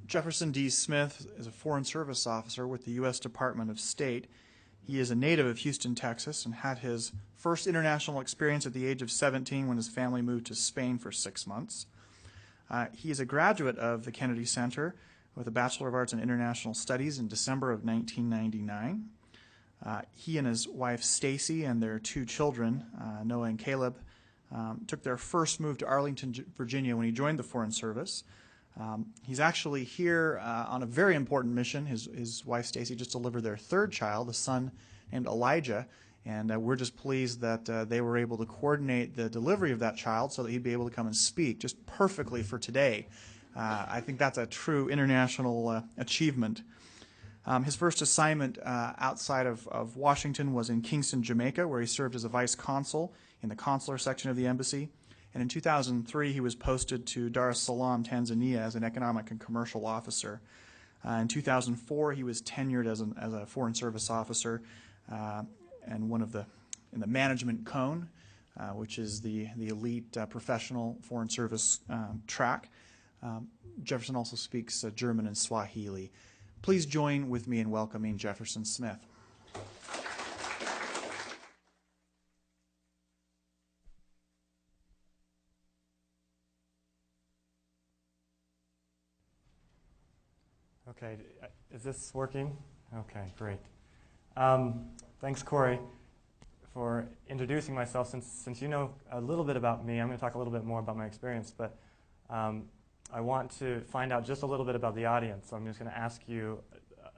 Jefferson D. Smith is a Foreign Service officer with the U.S. Department of State. He is a native of Houston, Texas, and had his first international experience at the age of 17 when his family moved to Spain for 6 months. He is a graduate of the Kennedy Center with a Bachelor of Arts in International Studies in December of 1999. He and his wife Stacy and their 2 children, Noah and Caleb, took their first move to Arlington, Virginia when he joined the Foreign Service. He's actually here on a very important mission. His wife Stacy just delivered their 3rd child, a son named Elijah, and we're just pleased that they were able to coordinate the delivery of that child so that he'd be able to come and speak just perfectly for today. I think that's a true international achievement. His first assignment outside of Washington was in Kingston, Jamaica, where he served as a vice consul in the consular section of the embassy. And in 2003, he was posted to Dar es Salaam, Tanzania, as an economic and commercial officer. In 2004, he was tenured as a Foreign Service officer and in the management cone, which is the elite professional Foreign Service track. Jefferson also speaks German and Swahili. Please join with me in welcoming Jefferson Smith. Okay, is this working? Okay, great. Thanks, Corey, for introducing myself. Since you know a little bit about me, I'm going to talk a little bit more about my experience, but I want to find out just a little bit about the audience. So I'm just going to ask you,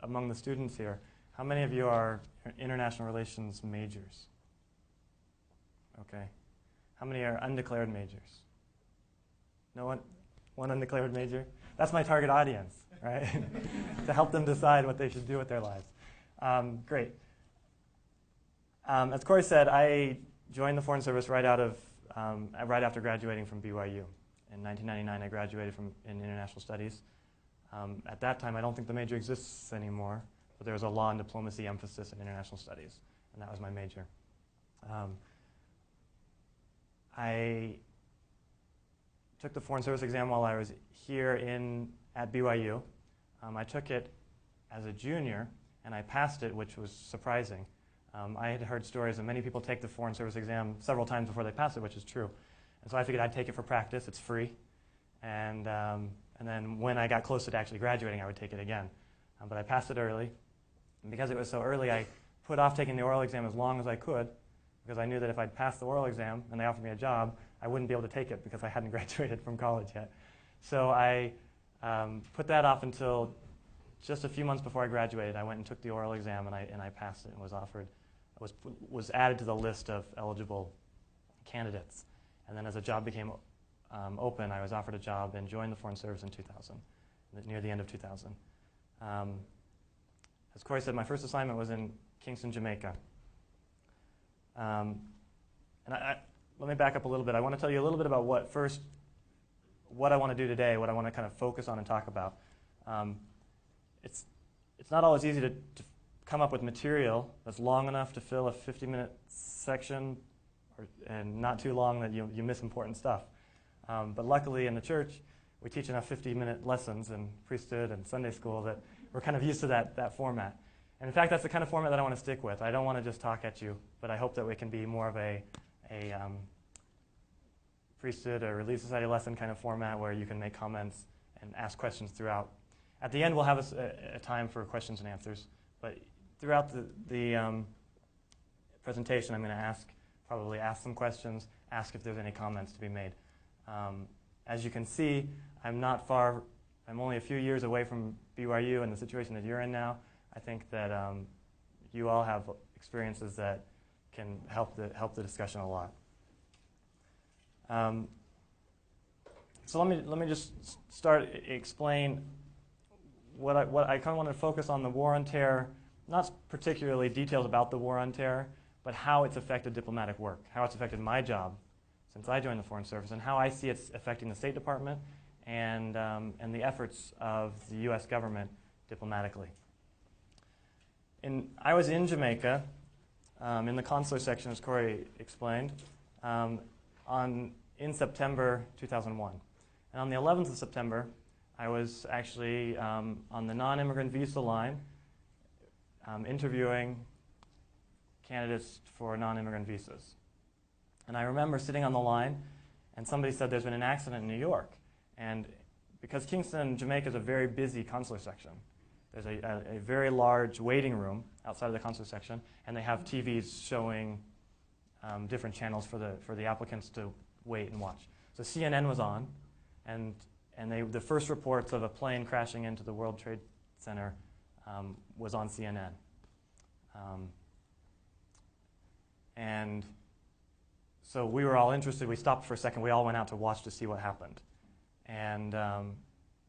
among the students here, how many of you are international relations majors? Okay. How many are undeclared majors? No one? One undeclared major? That's my target audience, right? To help them decide what they should do with their lives. Great. As Corey said, I joined the Foreign Service right after graduating from BYU. In 1999, I graduated in International Studies. At that time, I don't think the major exists anymore, but there was a law and diplomacy emphasis in International Studies, and that was my major. I took the Foreign Service exam while I was here at BYU. I took it as a junior, and I passed it, which was surprising. I had heard stories that many people take the Foreign Service exam several times before they pass it, which is true. And so I figured I'd take it for practice. It's free. And then when I got closer to actually graduating, I would take it again. But I passed it early. And because it was so early, I put off taking the oral exam as long as I could, because I knew that if I'd passed the oral exam and they offered me a job, I wouldn't be able to take it because I hadn't graduated from college yet. So I put that off until just a few months before I graduated. I went and took the oral exam, and I passed it and was added to the list of eligible candidates. And then as a job became open, I was offered a job and joined the Foreign Service in 2000, near the end of 2000. As Corey said, my first assignment was in Kingston, Jamaica. Let me back up a little bit. I want to tell you a little bit about what I want to do today, what I want to kind of focus on and talk about. It's not always easy to come up with material that's long enough to fill a 50-minute section and not too long that you miss important stuff. But luckily in the church, we teach enough 50-minute lessons in priesthood and Sunday school that we're kind of used to that format. And in fact, that's the kind of format that I want to stick with. I don't want to just talk at you, but I hope that we can be more of a priesthood or Relief Society lesson kind of format where you can make comments and ask questions throughout. At the end, we'll have a time for questions and answers. But throughout the presentation, I'm going to probably ask some questions, ask if there's any comments to be made. As you can see, I'm only a few years away from BYU and the situation that you're in now. I think that you all have experiences that can help the discussion a lot. So let me just explain what I kind of want to focus on the War on Terror, not particularly details about the War on Terror, but how it's affected diplomatic work, how it's affected my job since I joined the Foreign Service, and how I see it's affecting the State Department and the efforts of the U.S. government diplomatically. I was in Jamaica, in the consular section, as Corey explained, in September 2001. And on the 11th of September, I was actually on the non-immigrant visa line interviewing candidates for non-immigrant visas. And I remember sitting on the line, and somebody said there's been an accident in New York. And because Kingston, Jamaica is a very busy consular section, there's a very large waiting room outside of the consular section, and they have TVs showing different channels for the applicants to wait and watch. So CNN was on, and the first reports of a plane crashing into the World Trade Center was on CNN. And so we were all interested. We stopped for a second. We all went out to watch to see what happened. And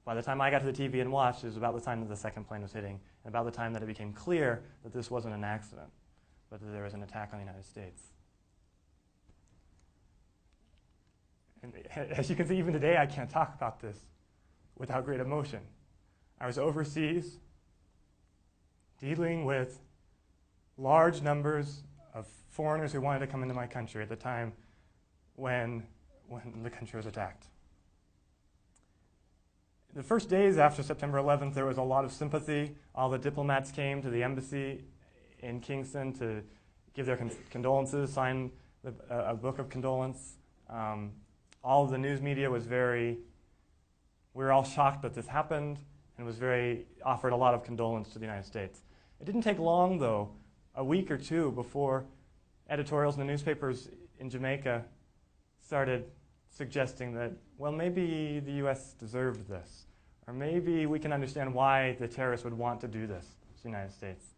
by the time I got to the TV and watched, it was about the time that the second plane was hitting, and about the time that it became clear that this wasn't an accident, but that there was an attack on the United States. And as you can see, even today, I can't talk about this without great emotion. I was overseas dealing with large numbers of foreigners who wanted to come into my country at the time when the country was attacked. The first days after September 11th, there was a lot of sympathy. All the diplomats came to the embassy in Kingston to give their condolences, sign a book of condolence. All of the news media was we were all shocked that this happened, and offered a lot of condolence to the United States. It didn't take long, though, a week or two, before editorials in the newspapers in Jamaica started suggesting that, well, maybe the U.S. deserved this, or maybe we can understand why the terrorists would want to do this to the United States.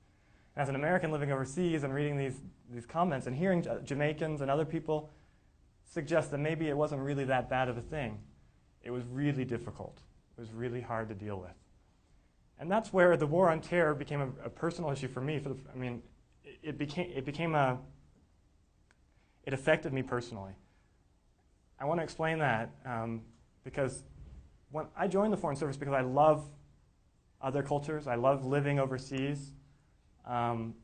And as an American living overseas and reading these comments and hearing Jamaicans and other people suggest that maybe it wasn't really that bad of a thing, it was really difficult. It was really hard to deal with. And that's where the war on terror became a personal issue for me. It affected me personally. I want to explain that because when I joined the Foreign Service, because I love other cultures, I love living overseas. I'm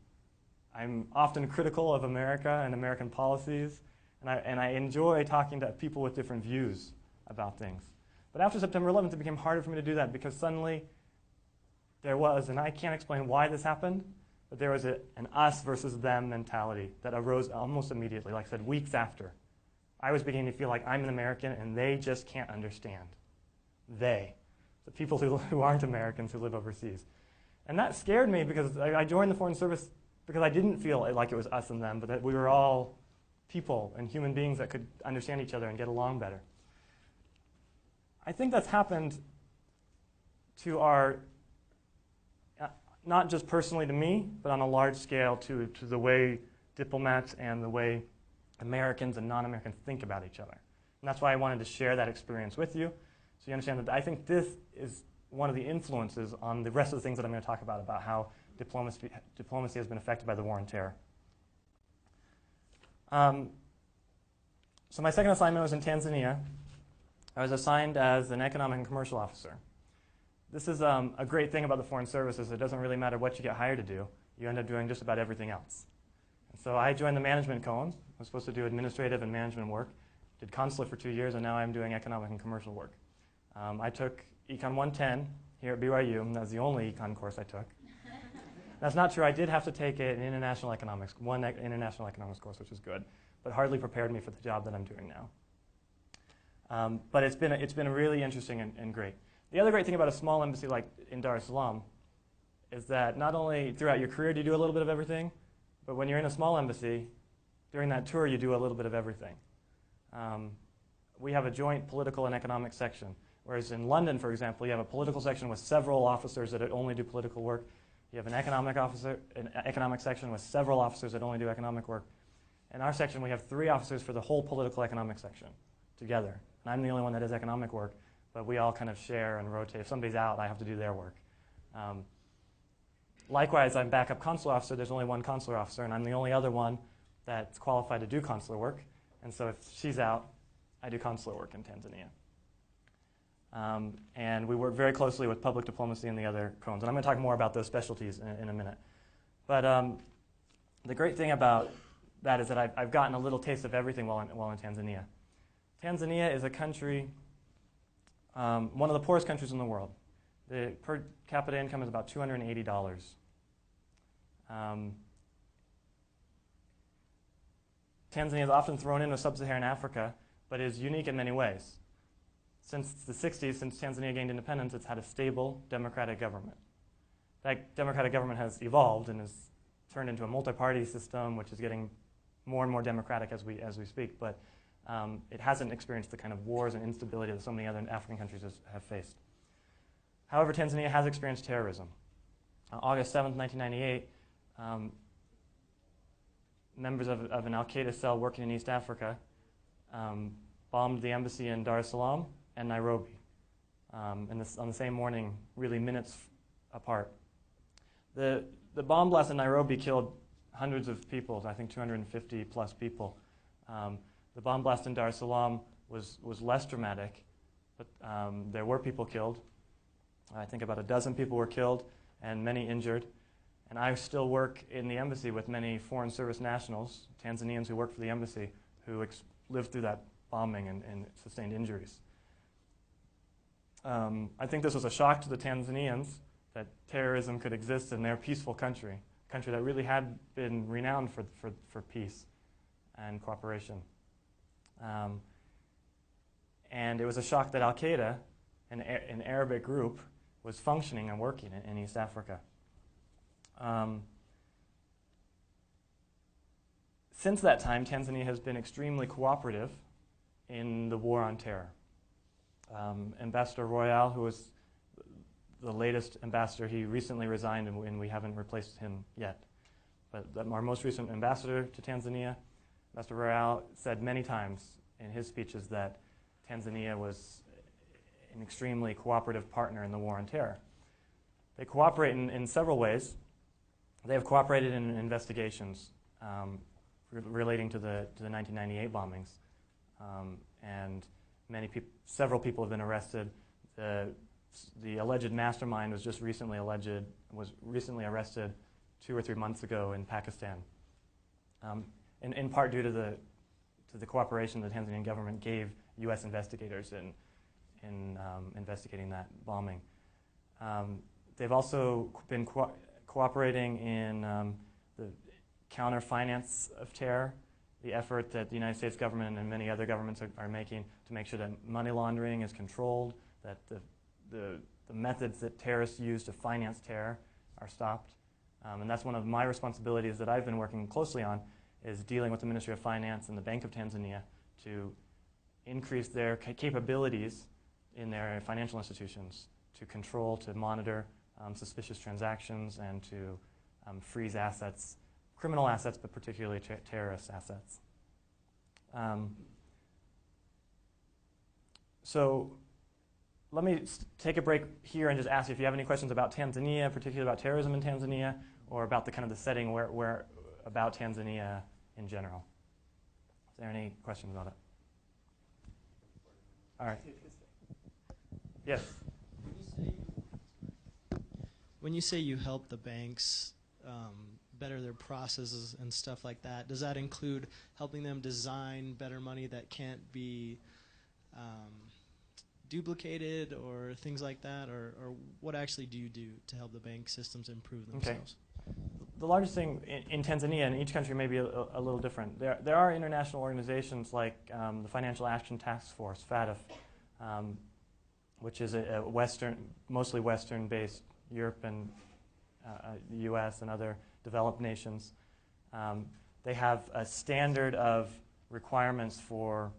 often critical of America and American policies, and I enjoy talking to people with different views about things. But after September 11th, it became harder for me to do that, because suddenly there was, and I can't explain why this happened, but there was an us versus them mentality that arose almost immediately. Like I said, weeks after, I was beginning to feel like I'm an American and they just can't understand. The people who aren't Americans who live overseas. And that scared me, because I joined the Foreign Service because I didn't feel like it was us and them, but that we were all people and human beings that could understand each other and get along better. I think that's happened to not just personally to me, but on a large scale to the way diplomats and the way Americans and non-Americans think about each other. And that's why I wanted to share that experience with you, so you understand that I think this is one of the influences on the rest of the things that I'm going to talk about how diplomacy has been affected by the war on terror. So my second assignment was in Tanzania. I was assigned as an economic and commercial officer. This is a great thing about the Foreign Service, is it doesn't really matter what you get hired to do. You end up doing just about everything else. And so I joined the management cone. I was supposed to do administrative and management work. Did consulate for 2 years, and now I'm doing economic and commercial work. I took Econ 110 here at BYU, and that was the only econ course I took. That's not true. I did have to take one international economics course, which is good, but hardly prepared me for the job that I'm doing now. But it's been really interesting and great. The other great thing about a small embassy like in Dar es Salaam is that not only throughout your career do you do a little bit of everything, but when you're in a small embassy, during that tour you do a little bit of everything. We have a joint political and economic section, whereas in London, for example, you have a political section with several officers that only do political work. You have an economic section with several officers that only do economic work. In our section, we have 3 officers for the whole political economic section together. And I'm the only one that does economic work, but we all kind of share and rotate. If somebody's out, I have to do their work. Likewise, I'm backup consular officer. There's only one consular officer, and I'm the only other one that's qualified to do consular work. And so if she's out, I do consular work in Tanzania. And we work very closely with public diplomacy and the other cones. And I'm going to talk more about those specialties in a minute. But the great thing about that is that I've gotten a little taste of everything while in Tanzania. Tanzania is a country one of the poorest countries in the world. The per capita income is about $280. Tanzania is often thrown in with sub-Saharan Africa, but is unique in many ways. Since the 60s, since Tanzania gained independence, it's had a stable democratic government. That democratic government has evolved and has turned into a multi-party system, which is getting more and more democratic as we speak, but it hasn't experienced the kind of wars and instability that so many other African countries have faced. However, Tanzania has experienced terrorism. August 7th, 1998, members of an al-Qaeda cell working in East Africa bombed the embassy in Dar es Salaam and Nairobi, on the same morning, really minutes apart. The bomb blast in Nairobi killed hundreds of people, I think 250 plus people. The bomb blast in Dar es Salaam was less dramatic, but there were people killed. I think about a dozen people were killed and many injured. And I still work in the embassy with many Foreign Service nationals, Tanzanians who work for the embassy, who lived through that bombing and sustained injuries. I think this was a shock to the Tanzanians that terrorism could exist in their peaceful country, a country that really had been renowned for peace and cooperation. And it was a shock that al-Qaeda, an Arabic group, was functioning and working in East Africa. Since that time, Tanzania has been extremely cooperative in the war on terror. Ambassador Royal, who was the latest ambassador, he recently resigned and we haven't replaced him yet. But our most recent ambassador to Tanzania, Ambassador Royal, said many times in his speeches that Tanzania was an extremely cooperative partner in the war on terror. They cooperate in several ways. They have cooperated in investigations relating to the 1998 bombings, and several people have been arrested. The alleged mastermind was recently arrested 2 or 3 months ago in Pakistan, in part due to the cooperation the Tanzanian government gave U.S. investigators in investigating that bombing. They've also been cooperating in the counter-finance of terror, the effort that the United States government and many other governments are making to make sure that money laundering is controlled, that the methods that terrorists use to finance terror are stopped. And that's one of my responsibilities that I've been working closely on, is dealing with the Ministry of Finance and the Bank of Tanzania to increase their capabilities in their financial institutions to control, to monitor suspicious transactions and to freeze assets, criminal assets, but particularly terrorist assets. So let me take a break here and just ask you if you have any questions about Tanzania, particularly about terrorism in Tanzania, or about the kind of the setting where about Tanzania in general. Is there any questions about it? All right. Yes. When you say you help the banks better their processes and stuff like that, does that include helping them design better money that can't be duplicated or things like that, or what actually do you do to help the bank systems improve themselves? Okay. The largest thing in Tanzania, and each country may be a little different, there are international organizations like the Financial Action Task Force, FATF, which is a mostly Western-based, Europe and the U.S. and other developed nations. They have a standard of requirements for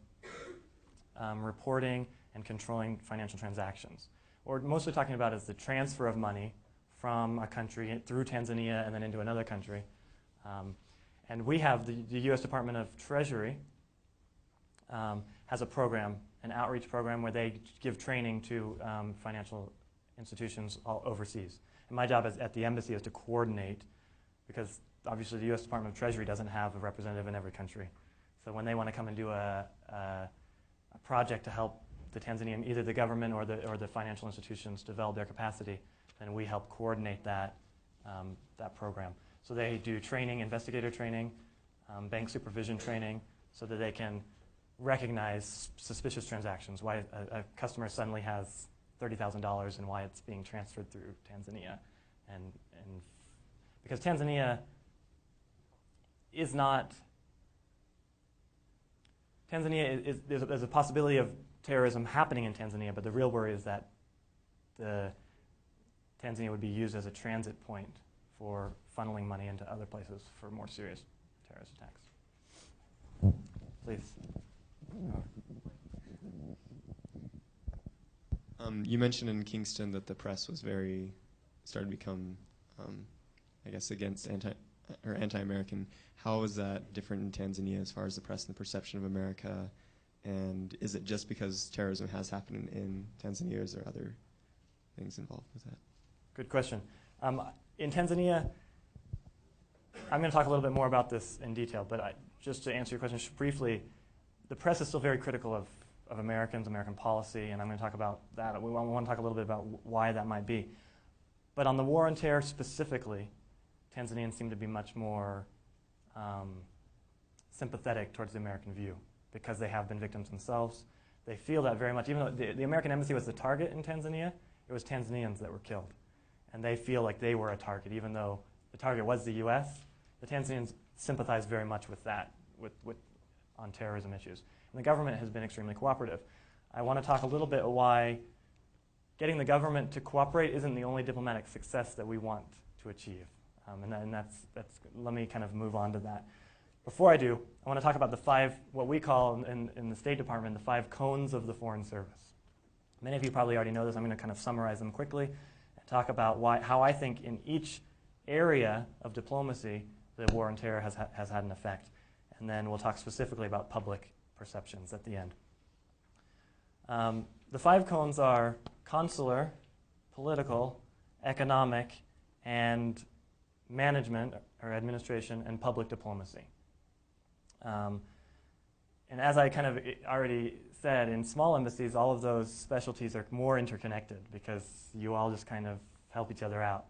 reporting and controlling financial transactions. What we're mostly talking about is the transfer of money from a country through Tanzania and then into another country. And we have the U.S. Department of Treasury has a program, an outreach program, where they give training to financial institutions all overseas. And my job at the embassy is to coordinate, because obviously the U.S. Department of Treasury doesn't have a representative in every country. So when they want to come and do a project to help the Tanzanian, either the government or the financial institutions develop their capacity, then we help coordinate that program. So they do training, investigator training, bank supervision training, so that they can recognize suspicious transactions, why a customer suddenly has $30,000 and why it's being transferred through Tanzania. And because Tanzania is not, there's a possibility of terrorism happening in Tanzania, but the real worry is that Tanzania would be used as a transit point for funneling money into other places for more serious terrorist attacks. Please. You mentioned in Kingston that the press was started to become, I guess, against anti-American. How is that different in Tanzania as far as the press and the perception of America? And is it just because terrorism has happened in Tanzania, or is there other things involved with that? Good question. In Tanzania, I'm going to talk a little bit more about this in detail, but just to answer your question briefly, the press is still very critical of Americans, American policy, and I'm going to talk about that. We want to talk a little bit about why that might be. But on the war on terror specifically, Tanzanians seem to be much more sympathetic towards the American view because they have been victims themselves. They feel that very much. Even though the American embassy was the target in Tanzania, it was Tanzanians that were killed. And they feel like they were a target, even though the target was the U.S. The Tanzanians sympathize very much with that, on terrorism issues. And the government has been extremely cooperative. I want to talk a little bit why getting the government to cooperate isn't the only diplomatic success that we want to achieve. And that's let me kind of move on to that. Before I do, I want to talk about the five, what we call in the State Department, the 5 cones of the Foreign Service. Many of you probably already know this. I'm going to kind of summarize them quickly and talk about how I think in each area of diplomacy the war on terror has had an effect. And then we'll talk specifically about public perceptions at the end. The 5 cones are consular, political, economic, and management or administration, and public diplomacy. And as I kind of already said, in small embassies, all of those specialties are more interconnected because you all just kind of help each other out.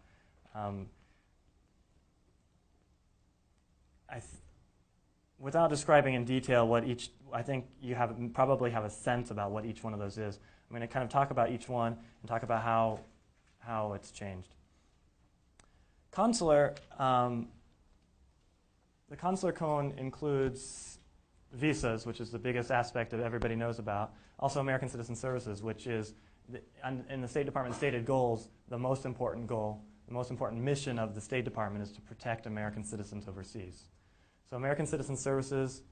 Without describing in detail what each, I think you probably have a sense about what each one of those is. I'm going to kind of talk about each one and talk about how it's changed. Consular, the consular cone includes visas, which is the biggest aspect that everybody knows about. Also American Citizen Services, which is, in the State Department stated goals, the most important goal, the most important mission of the State Department is to protect American citizens overseas. So American Citizen Services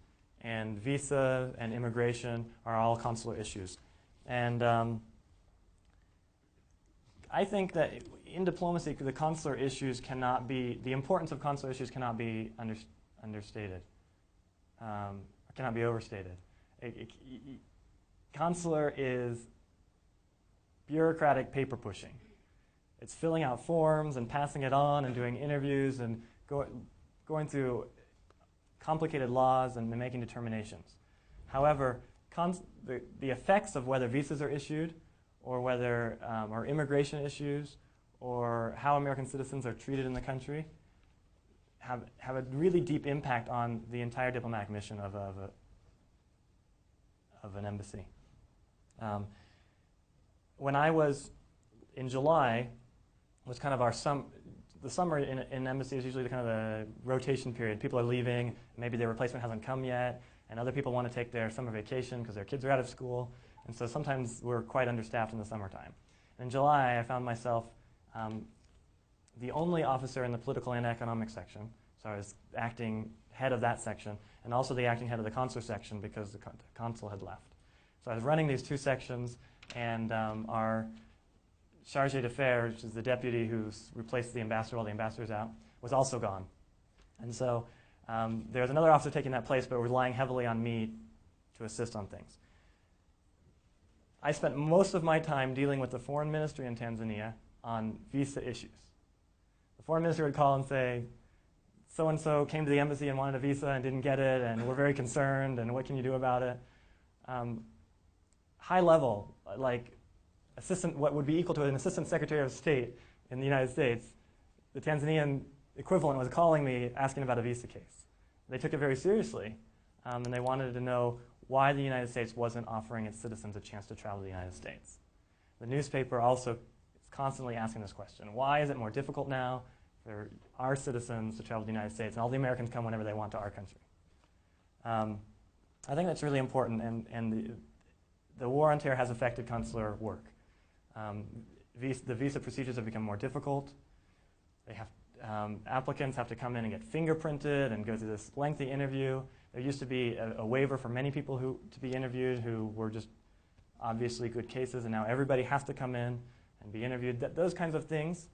and visa and immigration are all consular issues. And I think that in diplomacy, the consular issues cannot be, the importance of consular issues cannot be understated, cannot be overstated. Consular is bureaucratic paper pushing. It's filling out forms and passing it on and doing interviews and going through complicated laws and making determinations. However, the effects of whether visas are issued or whether or immigration issues or how American citizens are treated in the country have a really deep impact on the entire diplomatic mission of an embassy. When I was in July, was kind of the summer in an embassy is usually the kind of the rotation period. People are leaving, maybe their replacement hasn't come yet, and other people want to take their summer vacation because their kids are out of school, and so sometimes we're quite understaffed in the summertime. In July, I found myself the only officer in the political and economic section, so I was acting head of that section, and also the acting head of the consular section because the consul had left. So I was running these 2 sections, and our charge d'affaires, which is the deputy who's replaced the ambassador while the ambassador's out, was also gone. And so there was another officer taking that place, but relying heavily on me to assist on things. I spent most of my time dealing with the foreign ministry in Tanzania on visa issues. The foreign ministry would call and say, so-and-so came to the embassy and wanted a visa and didn't get it, and we're very concerned, and what can you do about it? High level, like what would be equal to an assistant secretary of state in the United States, the Tanzanian equivalent was calling me asking about a visa case. They took it very seriously, and they wanted to know why the United States wasn't offering its citizens a chance to travel to the United States. The newspaper also is constantly asking this question. Why is it more difficult now for our citizens to travel to the United States, and all the Americans come whenever they want to our country? I think that's really important, and the war on terror has affected consular work. The visa procedures have become more difficult. They have, applicants have to come in and get fingerprinted and go through this lengthy interview. There used to be a waiver for many people to be interviewed who were just obviously good cases, and now everybody has to come in and be interviewed. Those kinds of things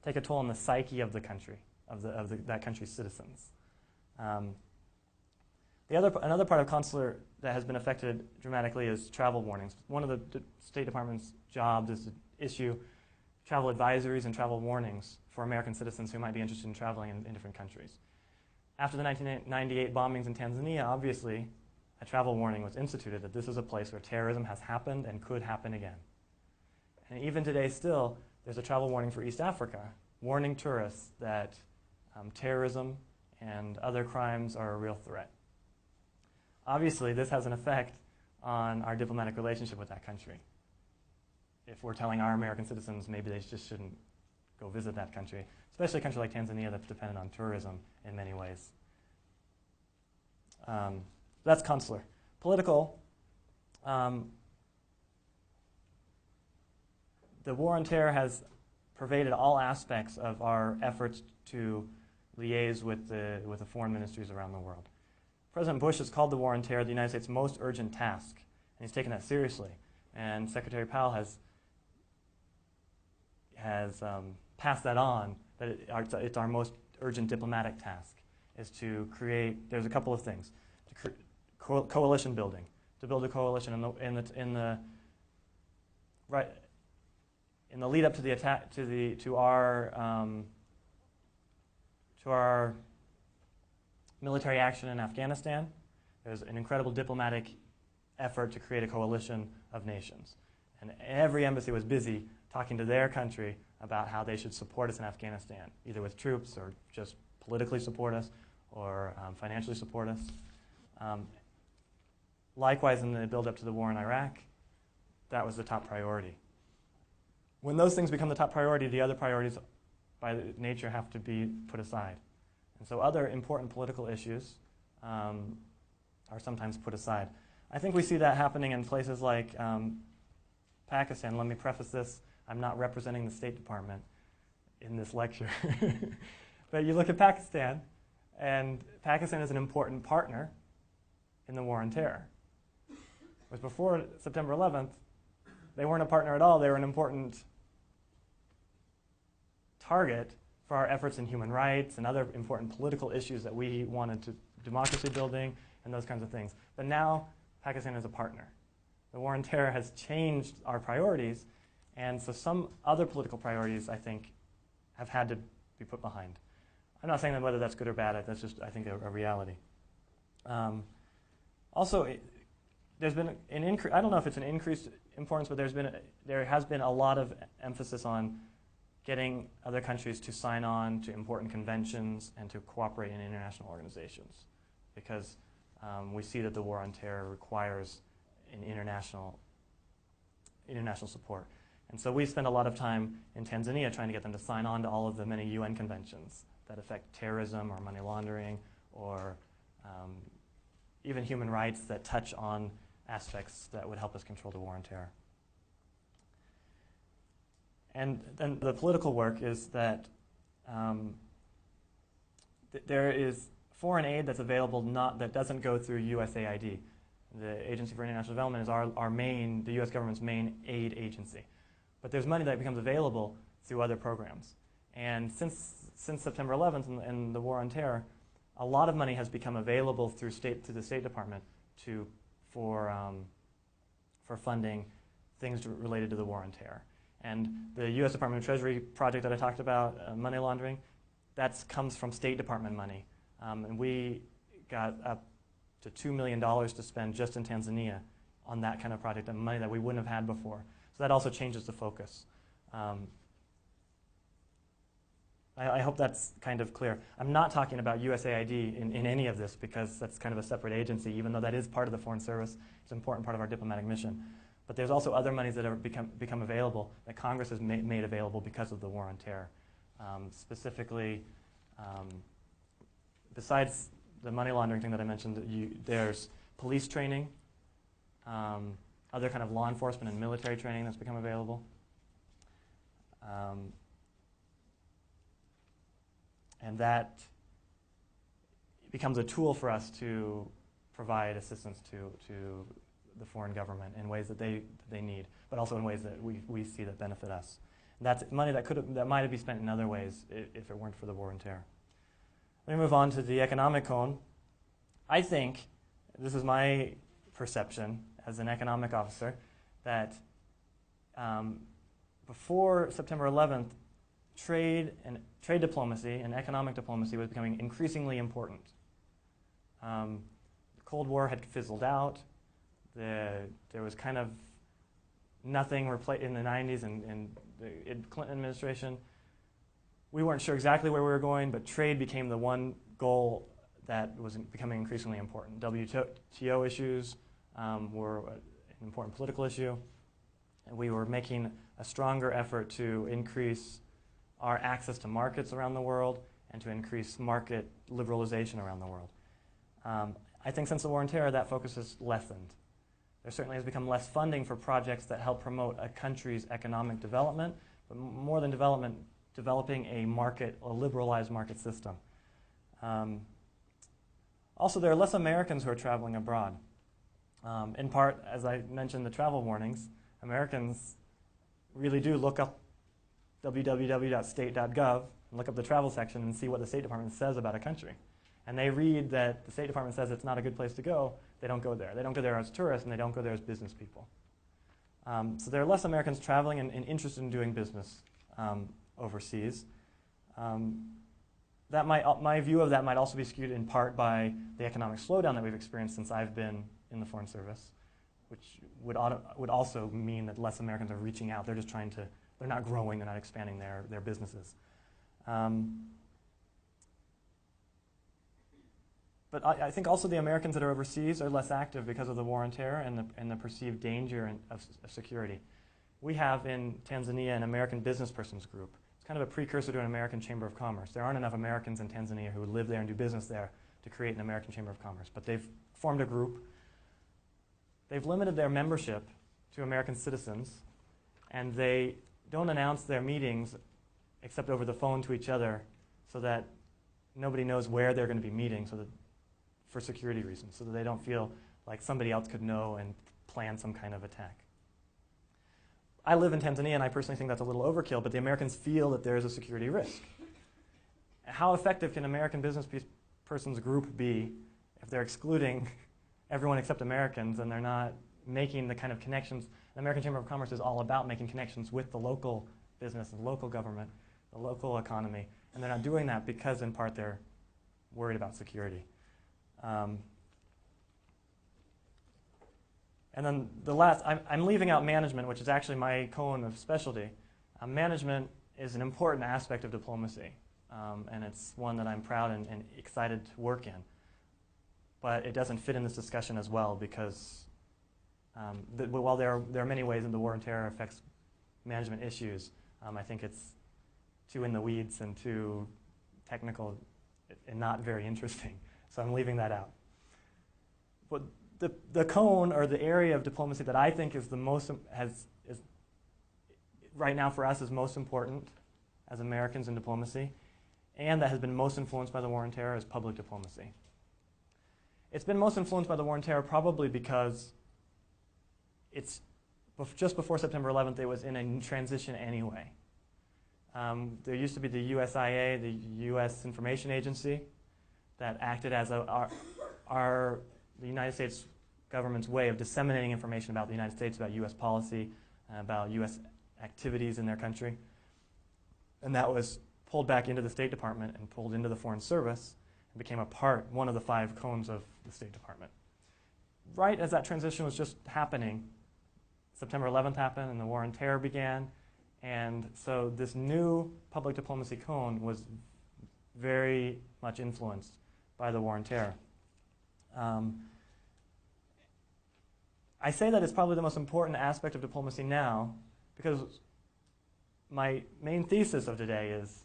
take a toll on the psyche of the country, that country's citizens. Another part of consular that has been affected dramatically is travel warnings. One of the State Department's jobs is to issue travel advisories and travel warnings for American citizens who might be interested in traveling in different countries. After the 1998 bombings in Tanzania, obviously, a travel warning was instituted that this is a place where terrorism has happened and could happen again. And even today still, there's a travel warning for East Africa, warning tourists that terrorism and other crimes are a real threat. Obviously, this has an effect on our diplomatic relationship with that country. If we're telling our American citizens maybe they just shouldn't go visit that country, especially a country like Tanzania that's dependent on tourism in many ways. That's consular. Political, the war on terror has pervaded all aspects of our efforts to liaise with the foreign ministries around the world. President Bush has called the war on terror the United States' most urgent task, and he's taken that seriously. And Secretary Powell has passed that on, that it's our most urgent diplomatic task, is to create, there's a couple of things, coalition building, to build a coalition in the lead up to the attack, to our military action in Afghanistan. There's an incredible diplomatic effort to create a coalition of nations. And every embassy was busy talking to their country about how they should support us in Afghanistan, either with troops or just politically support us or financially support us. Likewise, in the build-up to the war in Iraq, that was the top priority. When those things become the top priority, the other priorities by nature have to be put aside. And so other important political issues are sometimes put aside. I think we see that happening in places like Pakistan. Let me preface this. I'm not representing the State Department in this lecture. But you look at Pakistan, and Pakistan is an important partner in the war on terror. Whereas before September 11th, they weren't a partner at all. They were an important target for our efforts in human rights and other important political issues that we wanted to, democracy building and those kinds of things. But now Pakistan is a partner. The war on terror has changed our priorities, and so some other political priorities, I think, have had to be put behind. I'm not saying that whether that's good or bad. That's just, I think, a reality. Also, there's been an increase. I don't know if it's an increased importance, but there has been a lot of emphasis on getting other countries to sign on to important conventions and to cooperate in international organizations, because we see that the war on terror requires an international support. And so we spend a lot of time in Tanzania trying to get them to sign on to all of the many UN conventions that affect terrorism or money laundering or even human rights that touch on aspects that would help us control the war on terror. And then the political work is that there is foreign aid that's available that doesn't go through USAID. The Agency for International Development is the U.S. government's main aid agency. But there's money that becomes available through other programs. And since September 11th and the war on terror, a lot of money has become available through the State Department for funding things related to the war on terror. And the U.S. Department of Treasury project that I talked about, money laundering, that comes from State Department money. And we got up to $2 million to spend just in Tanzania on that kind of project, and money that we wouldn't have had before. So that also changes the focus. I hope that's kind of clear. I'm not talking about USAID in any of this because that's kind of a separate agency, even though that is part of the Foreign Service. It's an important part of our diplomatic mission. But there's also other monies that have become available that Congress has made available because of the War on Terror. Specifically, besides the money laundering thing that I mentioned, there's police training, other kind of law enforcement and military training that's become available. And that becomes a tool for us to provide assistance to the foreign government in ways that they need, but also in ways that we see that benefit us. And that's money that might have been spent in other ways if it weren't for the War on Terror. Let me move on to the economic cone. I think, this is my perception as an economic officer, that before September 11th, trade diplomacy and economic diplomacy was becoming increasingly important. The Cold War had fizzled out. There was kind of nothing in the 90s and the Clinton administration. We weren't sure exactly where we were going, but trade became the one goal that was becoming increasingly important. WTO issues were an important political issue, and we were making a stronger effort to increase our access to markets around the world and to increase market liberalization around the world. I think since the War on Terror, that focus has lessened. There certainly has become less funding for projects that help promote a country's economic development, but more than development, developing a liberalized market system. Also, there are less Americans who are traveling abroad. In part, as I mentioned, the travel warnings, Americans really do look up www.state.gov and look up the travel section and see what the State Department says about a country. And they read that the State Department says it's not a good place to go, they don't go there. They don't go there as tourists, and they don't go there as business people. So there are less Americans traveling and interested in doing business overseas. My view of that might also be skewed in part by the economic slowdown that we've experienced since I've been in the Foreign Service, which would also mean that less Americans are reaching out. They're just they're not growing, they're not expanding their businesses. But I think also the Americans that are overseas are less active because of the War on Terror and the perceived danger of security. We have in Tanzania an American business persons group. It's kind of a precursor to an American Chamber of Commerce. There aren't enough Americans in Tanzania who would live there and do business there to create an American Chamber of Commerce. But they've formed a group. They've limited their membership to American citizens, and they don't announce their meetings except over the phone to each other so that nobody knows where they're going to be meeting for security reasons, so that they don't feel like somebody else could know and plan some kind of attack. I live in Tanzania, and I personally think that's a little overkill, but the Americans feel that there is a security risk. How effective can American business persons group be if they're excluding everyone except Americans and they're not making the kind of connections? The American Chamber of Commerce is all about making connections with the local business, the local government, the local economy, and they're not doing that because, in part, they're worried about security. And then the last, I'm leaving out management, which is actually my cone of specialty. Management is an important aspect of diplomacy, and it's one that I'm proud and excited to work in. But it doesn't fit in this discussion as well because while there are many ways in the War on Terror affects management issues, I think it's too in the weeds and too technical and not very interesting. So I'm leaving that out. But the cone, or the area of diplomacy that I think is the most, right now for us is most important as Americans in diplomacy, and that has been most influenced by the War on Terror, is public diplomacy. It's been most influenced by the War on Terror probably because it's just before September 11th, it was in a transition anyway. There used to be the USIA, the U.S. Information Agency, that acted as the United States government's way of disseminating information about the United States, about U.S. policy, about U.S. activities in their country. And that was pulled back into the State Department and pulled into the Foreign Service and became one of the 5 cones of the State Department. Right as that transition was just happening, September 11th happened and the War on Terror began, And so this new public diplomacy cone was very much influenced by the war on terror. I say that it's probably the most important aspect of diplomacy now because my main thesis of today is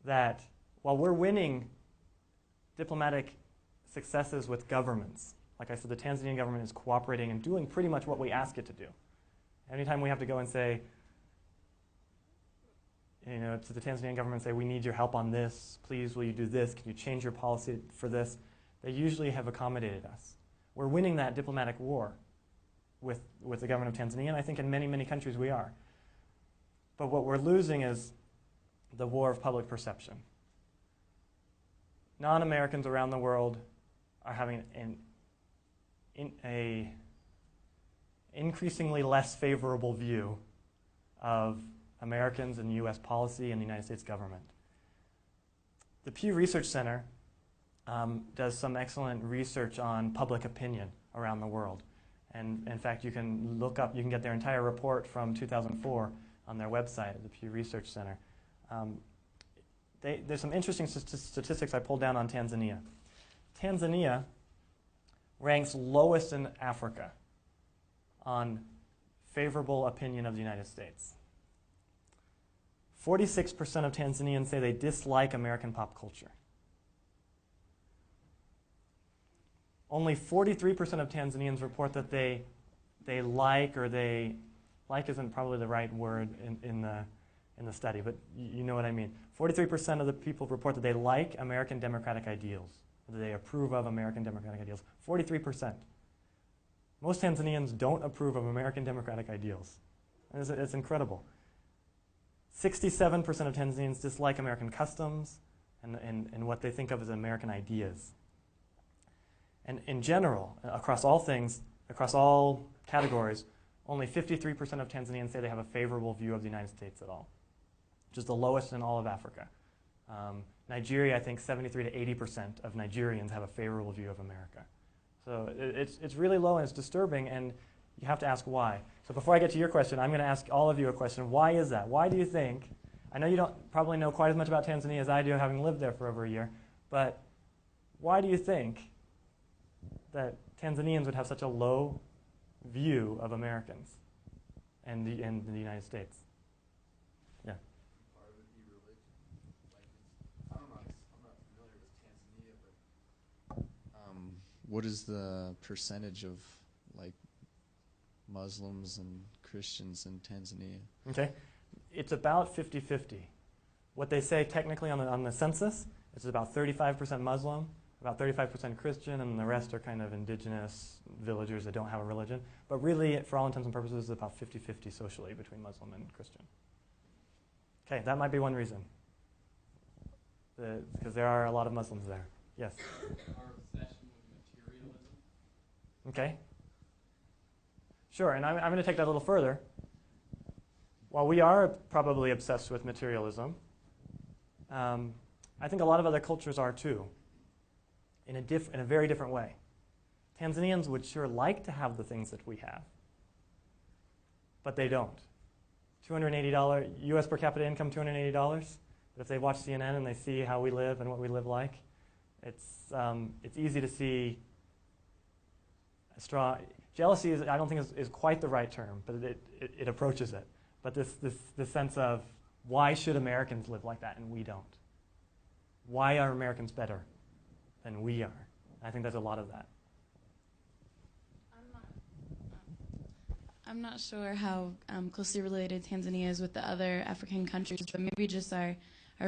that while we're winning diplomatic successes with governments, like I said, the Tanzanian government is cooperating and doing pretty much what we ask it to do. Anytime we have to go and say, to the Tanzanian government, say, we need your help on this, please will you do this, can you change your policy for this, they usually have accommodated us. We're winning that diplomatic war with the government of Tanzania, and I think in many, many countries we are. But what we're losing is the war of public perception. Non-Americans around the world are having a increasingly less favorable view of Americans and U.S. policy and the United States government. The Pew Research Center does some excellent research on public opinion around the world. And in fact, you can get their entire report from 2004 on their website, the Pew Research Center. There's some interesting statistics I pulled down on Tanzania. Tanzania ranks lowest in Africa on favorable opinion of the United States. 46% of Tanzanians say they dislike American pop culture. Only 43% of Tanzanians report that they like, or like isn't probably the right word in the study, but you know what I mean. 43% of the people report that they like American democratic ideals, that they approve of American democratic ideals. 43%. Most Tanzanians don't approve of American democratic ideals. And it's incredible. 67% of Tanzanians dislike American customs and what they think of as American ideas. And in general, across all things, across all categories, only 53% of Tanzanians say they have a favorable view of the United States at all, which is the lowest in all of Africa. Nigeria, I think 73 to 80% of Nigerians have a favorable view of America. So it's really low and it's disturbing, and you have to ask why. So before I get to your question, I'm going to ask all of you a question. Why is that? Why do you think, I know you don't probably know quite as much about Tanzania as I do, having lived there for over a year, but why do you think that Tanzanians would have such a low view of Americans and the United States? Yeah. Part of it be religion. Like, I'm not familiar with Tanzania, but what is the percentage of like Muslims and Christians in Tanzania? Okay, it's about 50-50. What they say technically on the census is about 35% Muslim, about 35% Christian, and the rest are kind of indigenous villagers that don't have a religion. But really, for all intents and purposes, it's about 50-50 socially between Muslim and Christian. Okay, that might be one reason. Because there are a lot of Muslims there. Yes? Our obsession with materialism. Okay. Sure, and I'm going to take that a little further. While we are probably obsessed with materialism, I think a lot of other cultures are too, in a very different way. Tanzanians would sure like to have the things that we have, but they don't. $280, U.S. per capita income, $280. But if they watch CNN and they see how we live and what we live like, it's easy to see a strong jealousy. I don't think is quite the right term, but it approaches it. But this sense of why should Americans live like that and we don't? Why are Americans better than we are? I think there's a lot of that. I'm not sure how closely related Tanzania is with the other African countries, but maybe just our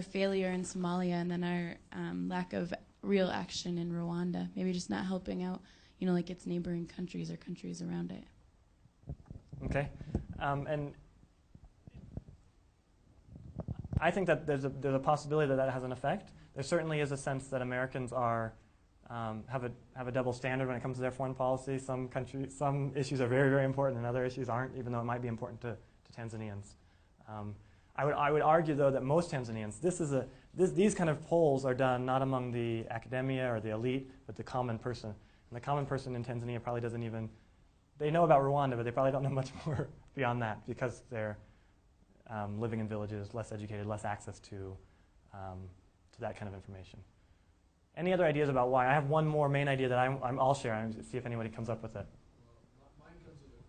failure in Somalia and then our lack of real action in Rwanda. Maybe just not helping out, like its neighboring countries or countries around it. Okay, and I think that there's a possibility that has an effect. There certainly is a sense that Americans are have a double standard when it comes to their foreign policy. Some issues are very, very important, and other issues aren't, even though it might be important to Tanzanians. I would argue, though, that most Tanzanians, these kind of polls are done not among the academia or the elite, but the common person. And the common person in Tanzania probably doesn't even, they know about Rwanda, but they probably don't know much more beyond that because they're living in villages, less educated, less access to that kind of information. Any other ideas about why? I have one more main idea that I'll share and see if anybody comes up with it. Mine comes with a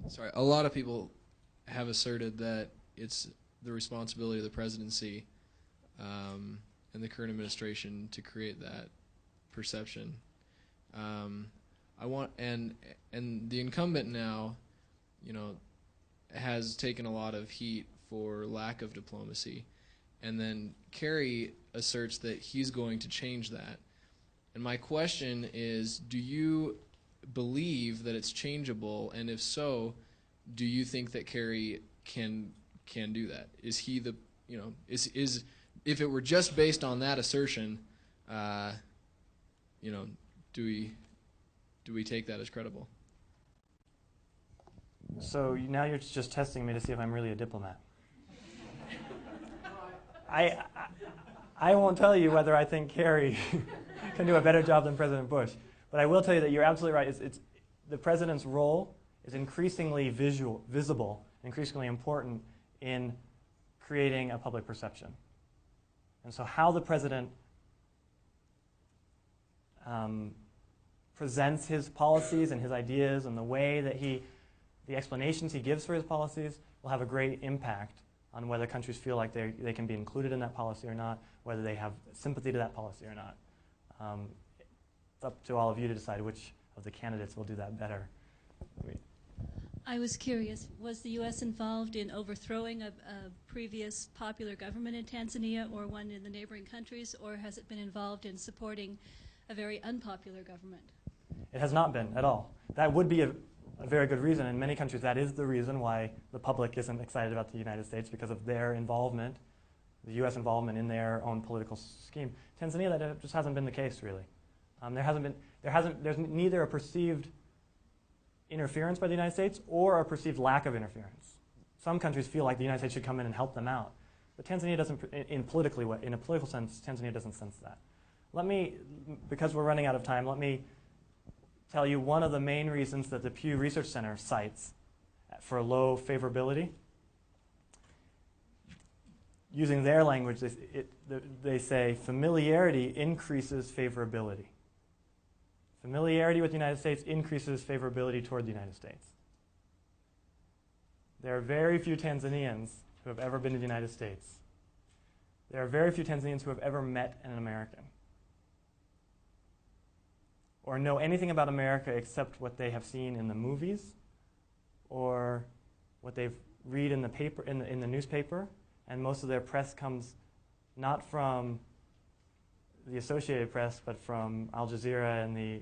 question. A lot of people have asserted that it's the responsibility of the presidency and the current administration to create that perception. And the incumbent now, has taken a lot of heat for lack of diplomacy, and then Kerry asserts that he's going to change that. And my question is, do you believe that it's changeable, and if so, do you think that Kerry can do that? Is he the is if it were just based on that assertion, do we take that as credible? So now you're just testing me to see if I'm really a diplomat. I won't tell you whether I think Kerry can do a better job than President Bush, but I will tell you that you're absolutely right. It's the president's role is increasingly visible, increasingly important in creating a public perception. And so how the president presents his policies and his ideas and the way that the explanations he gives for his policies will have a great impact on whether countries feel like they can be included in that policy or not, whether they have sympathy to that policy or not. It's up to all of you to decide which of the candidates will do that better. I was curious, was the U.S. involved in overthrowing a previous popular government in Tanzania or one in the neighboring countries, or has it been involved in supporting a very unpopular government? It has not been at all. That would be a very good reason. In many countries, that is the reason why the public isn't excited about the United States, because of their involvement, the U.S. involvement in their own political scheme. Tanzania, that just hasn't been the case, really. There's neither a perceived interference by the United States or a perceived lack of interference. Some countries feel like the United States should come in and help them out, but Tanzania doesn't, in a political sense, Tanzania doesn't sense that. Because we're running out of time, let me tell you one of the main reasons that the Pew Research Center cites for low favorability. Using their language, they say familiarity increases favorability. Familiarity with the United States increases favorability toward the United States. There are very few Tanzanians who have ever been to the United States. There are very few Tanzanians who have ever met an American or know anything about America except what they have seen in the movies or what they read in the paper, in the newspaper, and most of their press comes not from the Associated Press, but from Al Jazeera and the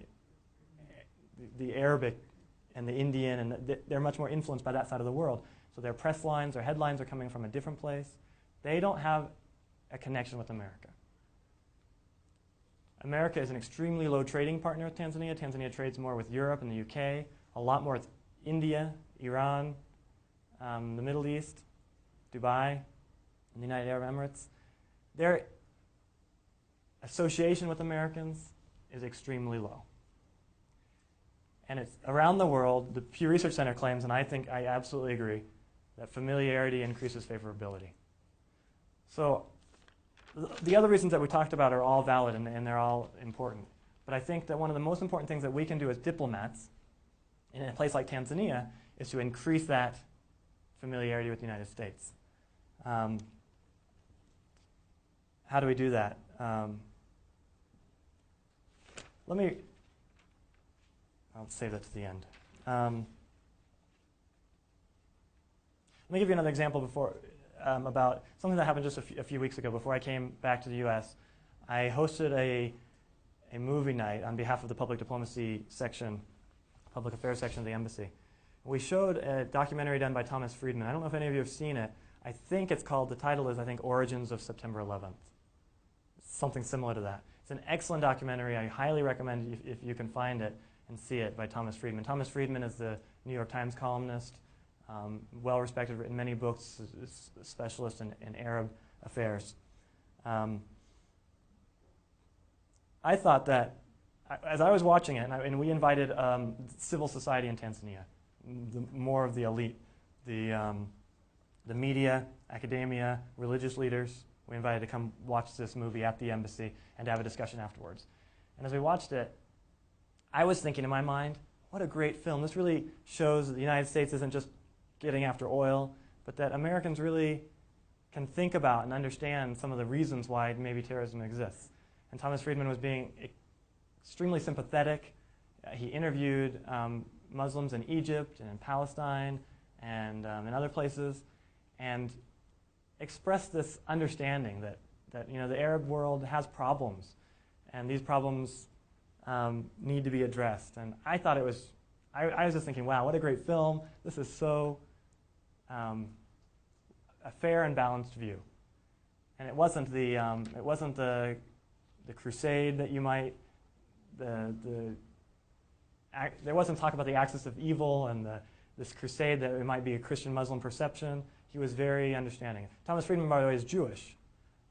Arabic and the Indian, and they're much more influenced by that side of the world. So their press lines, their headlines are coming from a different place. They don't have a connection with America. America is an extremely low trading partner with Tanzania. Tanzania trades more with Europe and the UK, a lot more with India, Iran, the Middle East, Dubai, and the United Arab Emirates. Their association with Americans is extremely low. And it's around the world, the Pew Research Center claims, and I think I absolutely agree, that familiarity increases favorability. So the other reasons that we talked about are all valid and they're all important. But I think that one of the most important things that we can do as diplomats in a place like Tanzania is to increase that familiarity with the United States. How do we do that? I'll save that to the end. Let me give you another example about something that happened just a few weeks ago before I came back to the U.S. I hosted a movie night on behalf of the public diplomacy section, public affairs section of the embassy. We showed a documentary done by Thomas Friedman. I don't know if any of you have seen it. I think it's called, the title is, I think, Origins of September 11th. Something similar to that. It's an excellent documentary. I highly recommend if you can find it and see it, by Thomas Friedman. Thomas Friedman is the New York Times columnist, well-respected, written many books, is a specialist in Arab affairs. I thought that, as I was watching it, and we invited civil society in Tanzania, more of the elite, the media, academia, religious leaders. We invited to come watch this movie at the embassy and to have a discussion afterwards. And as we watched it, I was thinking in my mind, what a great film. This really shows that the United States isn't just getting after oil, but that Americans really can think about and understand some of the reasons why maybe terrorism exists. And Thomas Friedman was being extremely sympathetic. He interviewed Muslims in Egypt and in Palestine and in other places, and expressed this understanding that the Arab world has problems, and these problems need to be addressed. And I thought it was, I was just thinking, wow, what a great film. This is so a fair and balanced view. And it wasn't the crusade that you might, there wasn't talk about the axis of evil and this crusade that it might be a Christian-Muslim perception. He was very understanding. Thomas Friedman, by the way, is Jewish.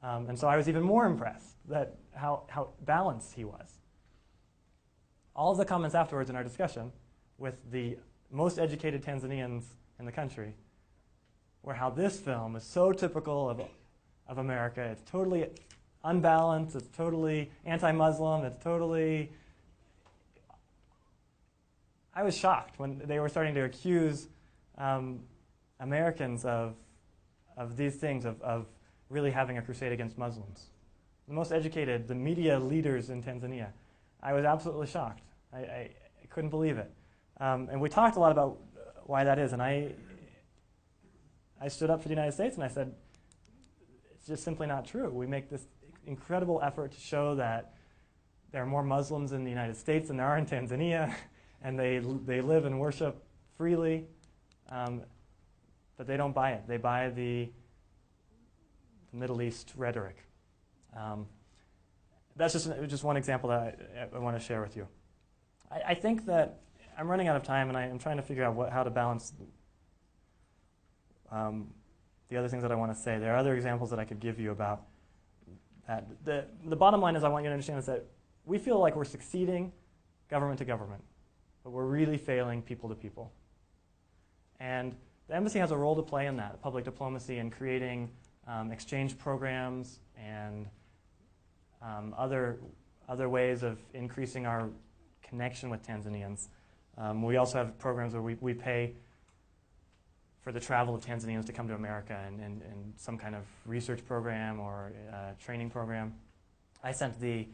And so I was even more impressed that how balanced he was. All of the comments afterwards in our discussion with the most educated Tanzanians in the country were how this film is so typical of America. It's totally unbalanced, it's totally anti-Muslim, it's totally... I was shocked when they were starting to accuse Americans of these things, of really having a crusade against Muslims. The most educated, the media leaders in Tanzania. I was absolutely shocked. I couldn't believe it. And we talked a lot about why that is, and I stood up for the United States and I said, it's just simply not true. We make this incredible effort to show that there are more Muslims in the United States than there are in Tanzania, and they live and worship freely, but they don't buy it. They buy the Middle East rhetoric. That's just one example that I want to share with you. I think that I'm running out of time, and I'm trying to figure out how to balance the other things that I want to say. There are other examples that I could give you about that. The bottom line is I want you to understand is that we feel like we're succeeding government to government, but we're really failing people to people. And the embassy has a role to play in that, public diplomacy and creating exchange programs and other ways of increasing our connection with Tanzanians. We also have programs where we pay for the travel of Tanzanians to come to America and some kind of research program or training program. I sent the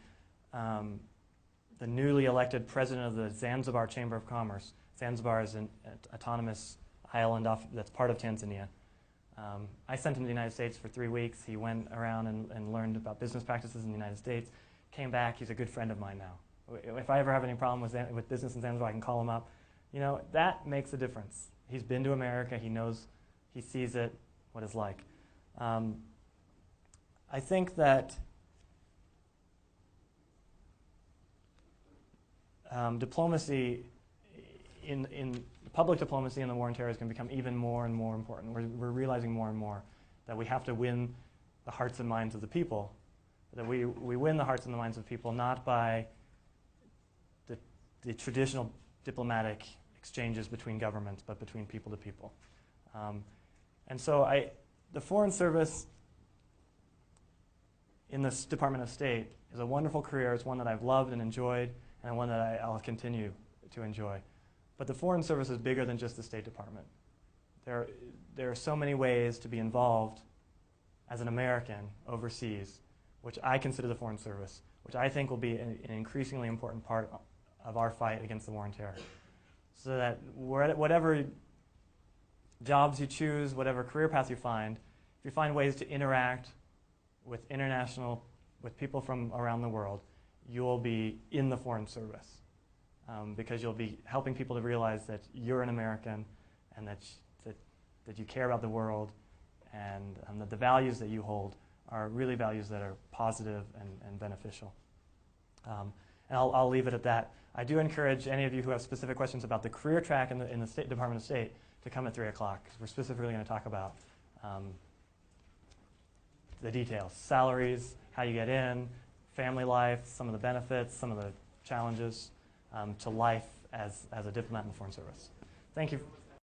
newly elected president of the Zanzibar Chamber of Commerce. Zanzibar is an autonomous island that's part of Tanzania. I sent him to the United States for 3 weeks. He went around and learned about business practices in the United States, came back. He's a good friend of mine now. If I ever have any problem with business in Zanzibar, I can call him up. You know, that makes a difference. He's been to America. He knows, he sees it, what it's like. I think that diplomacy in public diplomacy in the war on terror is going to become even more and more important. We're realizing more and more that we have to win the hearts and minds of the people. That we win the hearts and the minds of people not by the traditional diplomatic exchanges between governments, but between people to people. And so the Foreign Service in this Department of State is a wonderful career. It's one that I've loved and enjoyed, and one that I'll continue to enjoy. But the Foreign Service is bigger than just the State Department. There are so many ways to be involved as an American overseas, which I consider the Foreign Service, which I think will be an increasingly important part of our fight against the war on terror. So that whatever jobs you choose, whatever career path you find, if you find ways to interact with people from around the world, you will be in the Foreign Service. Because you'll be helping people to realize that you're an American and that you care about the world and that the values that you hold are really values that are positive and beneficial. And I'll leave it at that. I do encourage any of you who have specific questions about the career track in the State Department of State to come at 3 o'clock, because we're specifically going to talk about the details, salaries, how you get in, family life, some of the benefits, some of the challenges to life as a diplomat in the Foreign Service. Thank you.